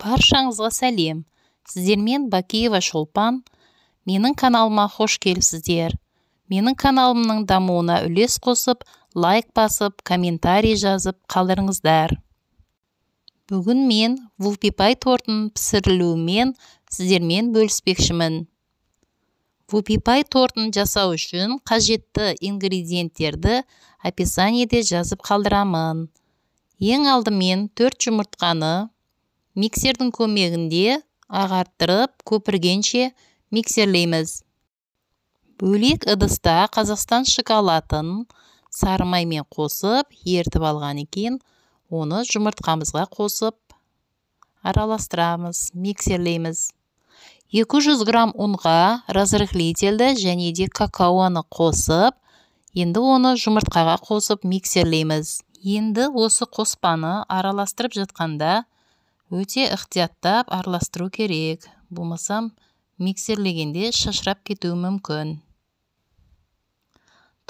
Баршаңызға сәлем. Сіздермен Бакиева Шолпан. Менің каналыма хош келіпсіздер. Менің каналымның дамуына үлес қосып, лайк басып, комментарий жазып қалдырыңыздар. Бүгін мен вупипай тортын пісірілуімен сіздермен бөліспекшімін. Вупипай тортын жасау үшін қажетті ингредиенттерді описаниеде жазып қалдырамын. Ең алдымен 4 жұмыртқаны миксердің көмегінде ағарттырып, көпіргенше миксерлейміз. Бөлек ыдыста Қазақстан шоколадын сары маймен қосып, ертіп алған екен, оны жұмыртқамызға қосып араластырамыз, миксерлейміз. 200 грамм ұнға разрыхлительді және де какаоны қосып, енді оны жұмыртқаға қосып миксерлейміз. Енді осы қоспаны араластырып жатқанда өте ықтияттап араластыру керек. Болмасам миксерлегенде шашырап кетуі мүмкін.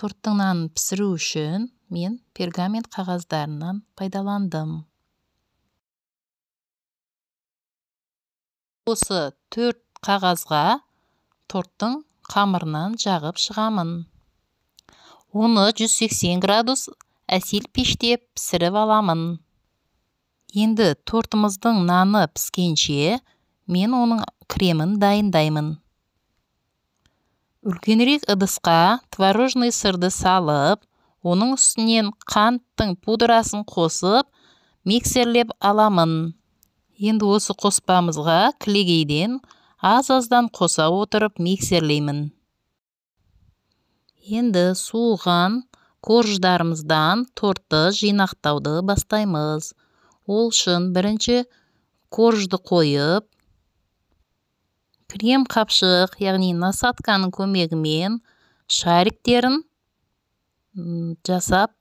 Торттың нанын пісіру үшін мен пергамент қағаздарынан пайдаландым. Осы 4 қағазға торттың қамырынан жағып шығамын. Оны 180 градус әсел пеште пісіріп аламын. Енді тортымыздың наны піскенше мен оның кремін дайындаймын. Үлкенірек ыдысқа творожный сырды салып, оның үстінен қанттың пудрасын қосып, миксерлеп аламын. Енді осы қоспамызға кілегейден аз-аздан қоса отырып миксерлеймін. Енді суыған корждарымыздан тортты жинақтауды бастаймыз. Ол үшін бірінші коржды қойып, крем қапшық, яғни насатканың көмегімен шариктерін жасап,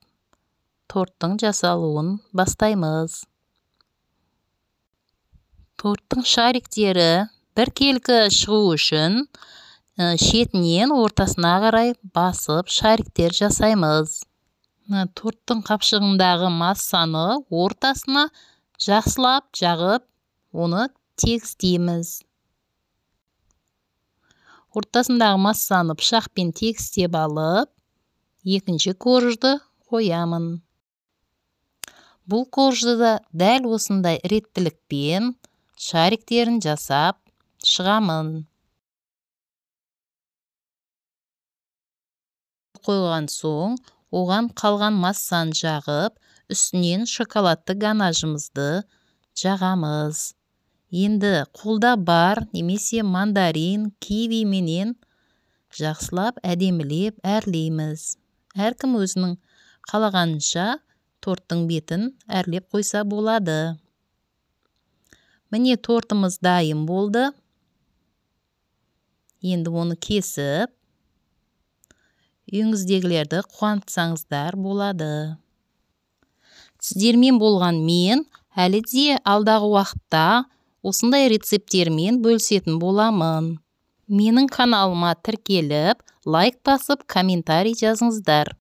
торттың жасалуын бастаймыз. Торттың шариктері біркелкі шығу үшін шетінен ортасына қарай басып шариктер жасаймыз. Торттың қапшығындағы массаны ортасына жақсылап жағып, оны тегістейміз. Ортасындағы массаны пышақпен тегістеп алып, екінші коржды қоямын. Бұл коржды да дәл осындай реттілікпен шариктерін жасап шығамын. Қойған соң, оған қалған массаны жағып, үстінен шоколадты ганажымызды жағамыз. Енді қолда бар немесе мандарин, киви менен жақсылап әдемілеп әрлейміз. Әркім өзінің қалағанынша торттың бетін әрлеп қойса болады. Міне тортымыз дайын болды. Енді оны кесіп, үйіңіздегілерді қуантсаңыздар болады. Сіздермен болған мен әлі де алдағы уақытта осындай рецепттермен бөлісетін боламын. Менің каналыма тіркеліп, лайк басып, комментарий жазыңыздар.